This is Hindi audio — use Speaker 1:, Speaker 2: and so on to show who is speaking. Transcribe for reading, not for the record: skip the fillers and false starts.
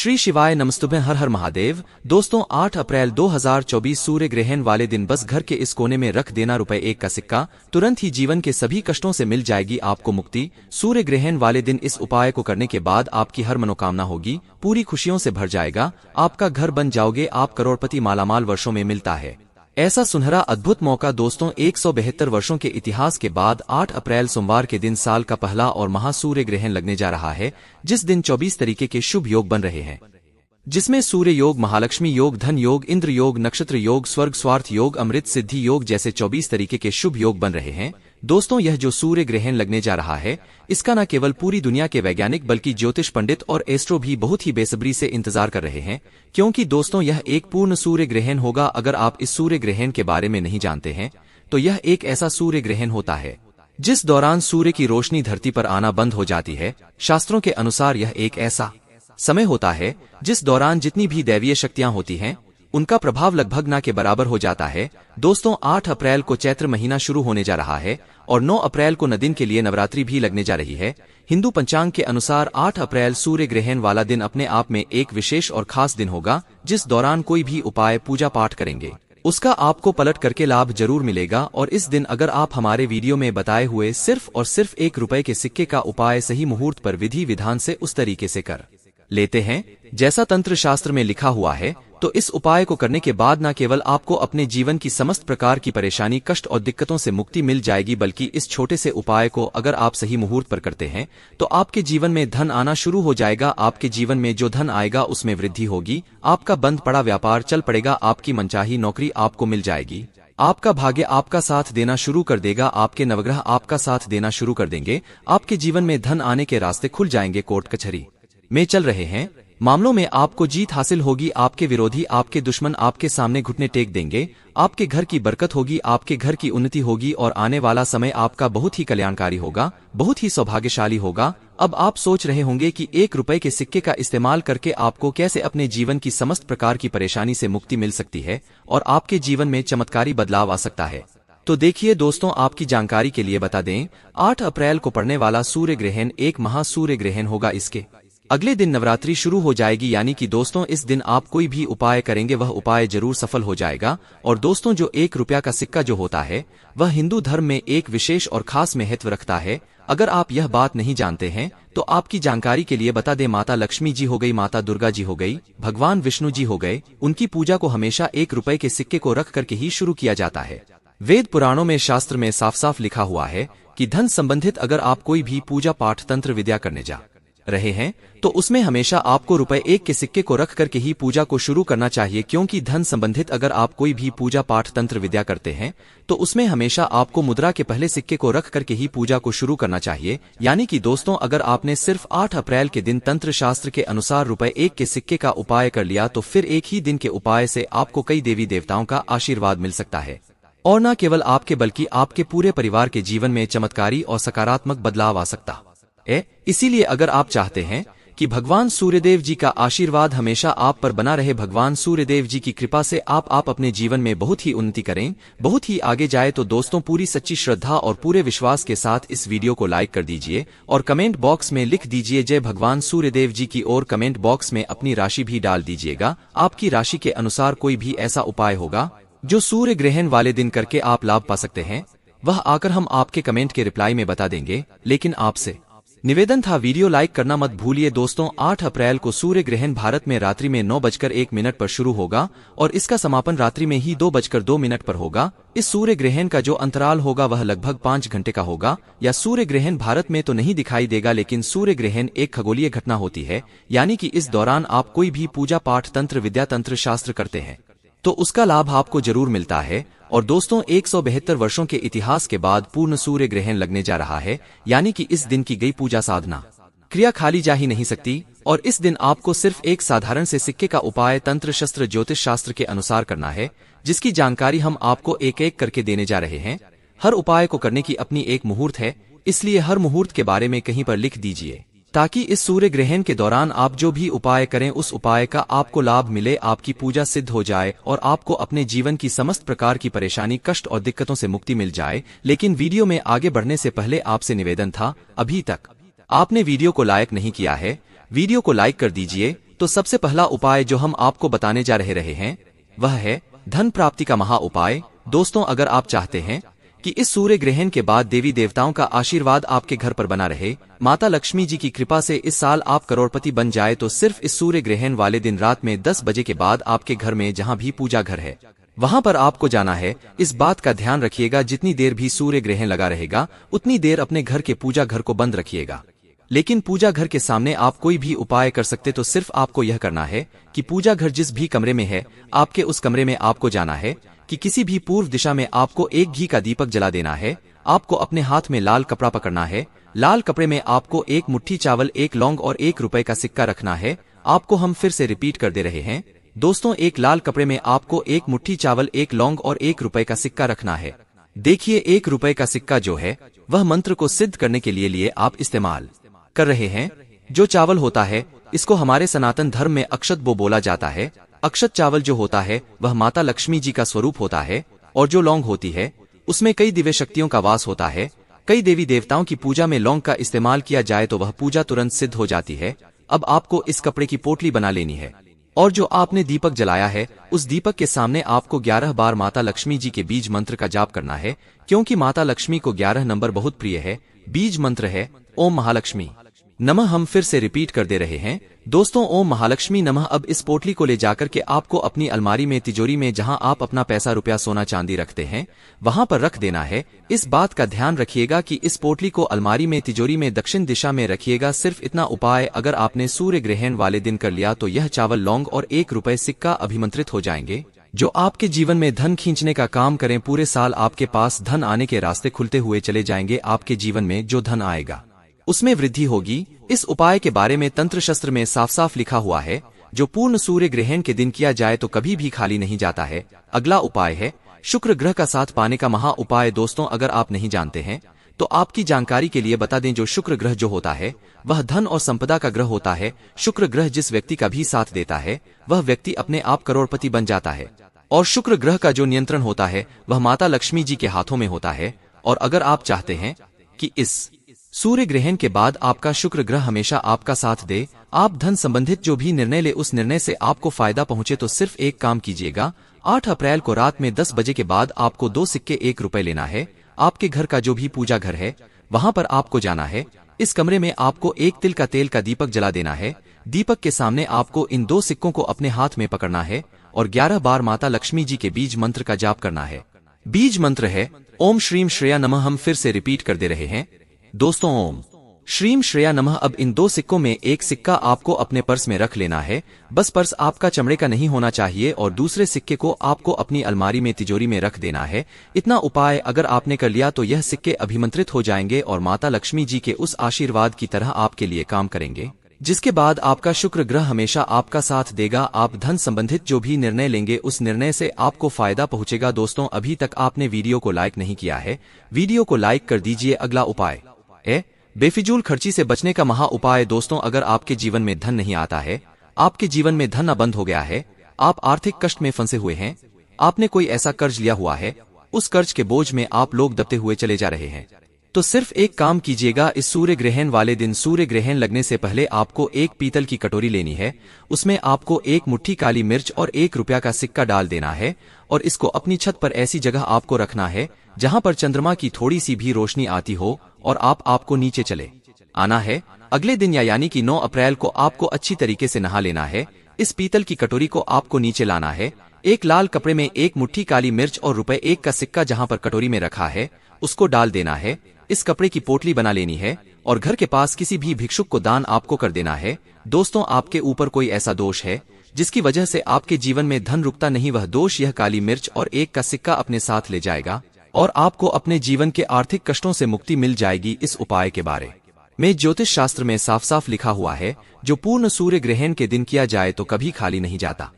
Speaker 1: श्री शिवाय नमस्तुभ्यं। हर हर महादेव। दोस्तों 8 अप्रैल 2024 सूर्य ग्रहण वाले दिन बस घर के इस कोने में रख देना ₹1 का सिक्का, तुरंत ही जीवन के सभी कष्टों से मिल जाएगी आपको मुक्ति। सूर्य ग्रहण वाले दिन इस उपाय को करने के बाद आपकी हर मनोकामना होगी, पूरी खुशियों से भर जाएगा, आपका घर बन जाओगे, आप करोड़पति मालामाल वर्षों में मिलता है ऐसा सुनहरा अद्भुत मौका। दोस्तों 172 वर्षों के इतिहास के बाद 8 अप्रैल सोमवार के दिन साल का पहला और महासूर्य ग्रहण लगने जा रहा है, जिस दिन 24 तरीके के शुभ योग बन रहे हैं, जिसमें सूर्य योग, महालक्ष्मी योग, धन योग, इंद्र योग, नक्षत्र योग, स्वर्ग स्वार्थ योग, अमृत सिद्धि योग जैसे 24 तरीके के शुभ योग बन रहे हैं। दोस्तों यह जो सूर्य ग्रहण लगने जा रहा है, इसका न केवल पूरी दुनिया के वैज्ञानिक बल्कि ज्योतिष पंडित और एस्ट्रो भी बहुत ही बेसब्री से इंतजार कर रहे हैं, क्योंकि दोस्तों यह एक पूर्ण सूर्य ग्रहण होगा। अगर आप इस सूर्य ग्रहण के बारे में नहीं जानते हैं तो यह एक ऐसा सूर्य ग्रहण होता है जिस दौरान सूर्य की रोशनी धरती पर आना बंद हो जाती है। शास्त्रों के अनुसार यह एक ऐसा समय होता है जिस दौरान जितनी भी दैवीय शक्तियां होती हैं उनका प्रभाव लगभग न के बराबर हो जाता है। दोस्तों 8 अप्रैल को चैत्र महीना शुरू होने जा रहा है और 9 अप्रैल को दिन के लिए नवरात्रि भी लगने जा रही है। हिंदू पंचांग के अनुसार 8 अप्रैल सूर्य ग्रहण वाला दिन अपने आप में एक विशेष और खास दिन होगा, जिस दौरान कोई भी उपाय पूजा पाठ करेंगे उसका आपको पलट करके लाभ जरूर मिलेगा। और इस दिन अगर आप हमारे वीडियो में बताए हुए सिर्फ और सिर्फ ₹1 के सिक्के का उपाय सही मुहूर्त पर विधि विधान से उस तरीके से कर लेते हैं जैसा तंत्र शास्त्र में लिखा हुआ है, तो इस उपाय को करने के बाद न केवल आपको अपने जीवन की समस्त प्रकार की परेशानी, कष्ट और दिक्कतों से मुक्ति मिल जाएगी, बल्कि इस छोटे से उपाय को अगर आप सही मुहूर्त पर करते हैं तो आपके जीवन में धन आना शुरू हो जाएगा। आपके जीवन में जो धन आएगा उसमें वृद्धि होगी, आपका बंद पड़ा व्यापार चल पड़ेगा, आपकी मनचाही नौकरी आपको मिल जाएगी, आपका भाग्य आपका साथ देना शुरू कर देगा, आपके नवग्रह आपका साथ देना शुरू कर देंगे, आपके जीवन में धन आने के रास्ते खुल जाएंगे। कोर्ट कचहरी में चल रहे हैं मामलों में आपको जीत हासिल होगी, आपके विरोधी, आपके दुश्मन आपके सामने घुटने टेक देंगे, आपके घर की बरकत होगी, आपके घर की उन्नति होगी और आने वाला समय आपका बहुत ही कल्याणकारी होगा, बहुत ही सौभाग्यशाली होगा। अब आप सोच रहे होंगे कि ₹1 के सिक्के का इस्तेमाल करके आपको कैसे अपने जीवन की समस्त प्रकार की परेशानी से मुक्ति मिल सकती है और आपके जीवन में चमत्कारी बदलाव आ सकता है। तो देखिए दोस्तों, आपकी जानकारी के लिए बता दें, 8 अप्रैल को पड़ने वाला सूर्य ग्रहण एक महासूर्य ग्रहण होगा। इसके अगले दिन नवरात्रि शुरू हो जाएगी, यानी कि दोस्तों इस दिन आप कोई भी उपाय करेंगे वह उपाय जरूर सफल हो जाएगा। और दोस्तों जो ₹1 का सिक्का जो होता है वह हिंदू धर्म में एक विशेष और खास महत्व रखता है। अगर आप यह बात नहीं जानते हैं तो आपकी जानकारी के लिए बता दें, माता लक्ष्मी जी हो गई, माता दुर्गा जी हो गई, भगवान विष्णु जी हो गए, उनकी पूजा को हमेशा ₹1 के सिक्के को रख करके ही शुरू किया जाता है। वेद पुराणों में, शास्त्र में साफ साफ लिखा हुआ है कि धन संबंधित अगर आप कोई भी पूजा पाठ तंत्र विद्या करने जा रहे हैं तो उसमें हमेशा आपको ₹1 के सिक्के को रख करके ही पूजा को शुरू करना चाहिए, क्योंकि धन संबंधित अगर आप कोई भी पूजा पाठ तंत्र विद्या करते हैं तो उसमें हमेशा आपको मुद्रा के पहले सिक्के को रख करके ही पूजा को शुरू करना चाहिए। यानी कि दोस्तों अगर आपने सिर्फ 8 अप्रैल के दिन तंत्र शास्त्र के अनुसार ₹1 के सिक्के का उपाय कर लिया तो फिर एक ही दिन के उपाय से आपको कई देवी देवताओं का आशीर्वाद मिल सकता है, और न केवल आपके बल्कि आपके पूरे परिवार के जीवन में चमत्कारी और सकारात्मक बदलाव आ सकता है। इसीलिए अगर आप चाहते हैं कि भगवान सूर्यदेव जी का आशीर्वाद हमेशा आप पर बना रहे, भगवान सूर्यदेव जी की कृपा से आप अपने जीवन में बहुत ही उन्नति करें, बहुत ही आगे जाए, तो दोस्तों पूरी सच्ची श्रद्धा और पूरे विश्वास के साथ इस वीडियो को लाइक कर दीजिए और कमेंट बॉक्स में लिख दीजिए जय भगवान सूर्यदेव जी की, और कमेंट बॉक्स में अपनी राशि भी डाल दीजिएगा। आपकी राशि के अनुसार कोई भी ऐसा उपाय होगा जो सूर्य ग्रहण वाले दिन करके आप लाभ पा सकते हैं, वह आकर हम आपके कमेंट के रिप्लाई में बता देंगे। लेकिन आपसे निवेदन था, वीडियो लाइक करना मत भूलिए। दोस्तों 8 अप्रैल को सूर्य ग्रहण भारत में रात्रि में 9:01 पर शुरू होगा और इसका समापन रात्रि में ही 2:02 पर होगा। इस सूर्य ग्रहण का जो अंतराल होगा वह लगभग 5 घंटे का होगा। या सूर्य ग्रहण भारत में तो नहीं दिखाई देगा, लेकिन सूर्य ग्रहण एक खगोलीय घटना होती है, यानी कि इस दौरान आप कोई भी पूजा पाठ तंत्र विद्या तंत्र शास्त्र करते हैं तो उसका लाभ आपको जरूर मिलता है। और दोस्तों 172 वर्षों के इतिहास के बाद पूर्ण सूर्य ग्रहण लगने जा रहा है, यानी कि इस दिन की गई पूजा साधना क्रिया खाली जा ही नहीं सकती। और इस दिन आपको सिर्फ एक साधारण से सिक्के का उपाय तंत्र शस्त्र ज्योतिष शास्त्र के अनुसार करना है, जिसकी जानकारी हम आपको एक एक करके देने जा रहे हैं। हर उपाय को करने की अपनी एक मुहूर्त है, इसलिए हर मुहूर्त के बारे में कहीं पर लिख दीजिए, ताकि इस सूर्य ग्रहण के दौरान आप जो भी उपाय करें उस उपाय का आपको लाभ मिले, आपकी पूजा सिद्ध हो जाए और आपको अपने जीवन की समस्त प्रकार की परेशानी, कष्ट और दिक्कतों से मुक्ति मिल जाए। लेकिन वीडियो में आगे बढ़ने से पहले आपसे निवेदन था, अभी तक आपने वीडियो को लाइक नहीं किया है, वीडियो को लाइक कर दीजिए, तो सबसे पहला उपाय जो हम आपको बताने जा रहे हैं वह है धन प्राप्ति का महा उपाय। दोस्तों, अगर आप चाहते हैं कि इस सूर्य ग्रहण के बाद देवी देवताओं का आशीर्वाद आपके घर पर बना रहे, माता लक्ष्मी जी की कृपा से इस साल आप करोड़पति बन जाए, तो सिर्फ इस सूर्य ग्रहण वाले दिन रात में 10 बजे के बाद आपके घर में जहां भी पूजा घर है वहां पर आपको जाना है। इस बात का ध्यान रखिएगा, जितनी देर भी सूर्य ग्रहण लगा रहेगा उतनी देर अपने घर के पूजा घर को बंद रखिएगा। लेकिन पूजा घर के सामने आप कोई भी उपाय कर सकते, तो सिर्फ आपको यह करना है कि पूजा घर जिस भी कमरे में है आपके उस कमरे में आपको जाना है कि किसी भी पूर्व दिशा में आपको एक घी का दीपक जला देना है। आपको अपने हाथ में लाल कपड़ा पकड़ना है। लाल कपड़े में आपको एक मुट्ठी चावल, एक लौंग और 1 रुपए का सिक्का रखना है। आपको हम फिर से रिपीट कर दे रहे हैं दोस्तों, एक लाल कपड़े में आपको एक मुट्ठी चावल, 1 लौंग और 1 रुपए का सिक्का रखना है। देखिए, 1 रुपए का सिक्का जो है वह मंत्र को सिद्ध करने के लिए आप इस्तेमाल कर रहे हैं। जो चावल होता है इसको हमारे सनातन धर्म में अक्षत बोला जाता है। अक्षत चावल जो होता है वह माता लक्ष्मी जी का स्वरूप होता है, और जो लौंग होती है उसमें कई दिव्य शक्तियों का वास होता है। कई देवी देवताओं की पूजा में लौंग का इस्तेमाल किया जाए तो वह पूजा तुरंत सिद्ध हो जाती है। अब आपको इस कपड़े की पोटली बना लेनी है, और जो आपने दीपक जलाया है उस दीपक के सामने आपको 11 बार माता लक्ष्मी जी के बीज मंत्र का जाप करना है, क्योंकि माता लक्ष्मी को 11 नंबर बहुत प्रिय है। बीज मंत्र है ओम महालक्ष्मी नमः। हम फिर से रिपीट कर दे रहे हैं दोस्तों, ओम महालक्ष्मी नमः। अब इस पोटली को ले जाकर के आपको अपनी अलमारी में, तिजोरी में, जहां आप अपना पैसा, रुपया, सोना चांदी रखते हैं वहां पर रख देना है। इस बात का ध्यान रखिएगा कि इस पोटली को अलमारी में, तिजोरी में दक्षिण दिशा में रखिएगा। सिर्फ इतना उपाय अगर आपने सूर्य ग्रहण वाले दिन कर लिया तो यह चावल, लौंग और 1 रुपए सिक्का अभिमंत्रित हो जाएंगे, जो आपके जीवन में धन खींचने का काम करें। पूरे साल आपके पास धन आने के रास्ते खुलते हुए चले जाएंगे। आपके जीवन में जो धन आएगा उसमें वृद्धि होगी। इस उपाय के बारे में तंत्र शास्त्र में साफ साफ लिखा हुआ है, जो पूर्ण सूर्य ग्रहण के दिन किया जाए तो कभी भी खाली नहीं जाता है। अगला उपाय है शुक्र ग्रह का साथ पाने का महा उपाय। दोस्तों, अगर आप नहीं जानते हैं तो आपकी जानकारी के लिए बता दें, जो शुक्र ग्रह जो होता है वह धन और संपदा का ग्रह होता है। शुक्र ग्रह जिस व्यक्ति का भी साथ देता है वह व्यक्ति अपने आप करोड़पति बन जाता है, और शुक्र ग्रह का जो नियंत्रण होता है वह माता लक्ष्मी जी के हाथों में होता है। और अगर आप चाहते हैं कि इस सूर्य ग्रहण के बाद आपका शुक्र ग्रह हमेशा आपका साथ दे, आप धन संबंधित जो भी निर्णय ले उस निर्णय से आपको फायदा पहुंचे, तो सिर्फ एक काम कीजिएगा। 8 अप्रैल को रात में 10 बजे के बाद आपको 2 सिक्के 1 रुपए लेना है। आपके घर का जो भी पूजा घर है वहां पर आपको जाना है। इस कमरे में आपको 1 तिल का तेल का दीपक जला देना है। दीपक के सामने आपको इन 2 सिक्कों को अपने हाथ में पकड़ना है और 11 बार माता लक्ष्मी जी के बीज मंत्र का जाप करना है। बीज मंत्र है ओम श्रीम श्रेया नमः। हम फिर से रिपीट कर दे रहे हैं दोस्तों, ओम श्रीम श्रेया नमः। अब इन 2 सिक्कों में एक सिक्का आपको अपने पर्स में रख लेना है। बस पर्स आपका चमड़े का नहीं होना चाहिए, और दूसरे सिक्के को आपको अपनी अलमारी में, तिजोरी में रख देना है। इतना उपाय अगर आपने कर लिया तो यह सिक्के अभिमंत्रित हो जाएंगे और माता लक्ष्मी जी के उस आशीर्वाद की तरह आपके लिए काम करेंगे, जिसके बाद आपका शुक्र ग्रह हमेशा आपका साथ देगा। आप धन संबंधित जो भी निर्णय लेंगे उस निर्णय से आपको फायदा पहुंचेगा। दोस्तों, अभी तक आपने वीडियो को लाइक नहीं किया है, वीडियो को लाइक कर दीजिए। अगला उपाय बेफिजूल खर्ची से बचने का महा उपाय। दोस्तों, अगर आपके जीवन में धन नहीं आता है, आपके जीवन में धन बंद हो गया है, आप आर्थिक कष्ट में फंसे हुए हैं, आपने कोई ऐसा कर्ज लिया हुआ है, उस कर्ज के बोझ में आप लोग दबते हुए चले जा रहे हैं, तो सिर्फ एक काम कीजिएगा। इस सूर्य ग्रहण वाले दिन, सूर्य ग्रहण लगने से पहले आपको एक पीतल की कटोरी लेनी है। उसमें आपको 1 मुट्ठी काली मिर्च और 1 रुपया का सिक्का डाल देना है, और इसको अपनी छत पर ऐसी जगह आपको रखना है जहां पर चंद्रमा की थोड़ी सी भी रोशनी आती हो, और आपको नीचे चले आना है। अगले दिन यानी कि 9 अप्रैल को आपको अच्छी तरीके से नहा लेना है। इस पीतल की कटोरी को आपको नीचे लाना है। एक लाल कपड़े में 1 मुट्ठी काली मिर्च और रुपए 1 का सिक्का जहां पर कटोरी में रखा है उसको डाल देना है। इस कपड़े की पोटली बना लेनी है और घर के पास किसी भी भिक्षुक को दान आपको कर देना है। दोस्तों, आपके ऊपर कोई ऐसा दोष है जिसकी वजह से आपके जीवन में धन रुकता नहीं, वह दोष यह काली मिर्च और 1 का सिक्का अपने साथ ले जाएगा और आपको अपने जीवन के आर्थिक कष्टों से मुक्ति मिल जाएगी। इस उपाय के बारे में ज्योतिष शास्त्र में साफ साफ लिखा हुआ है, जो पूर्ण सूर्य ग्रहण के दिन किया जाए तो कभी खाली नहीं जाता।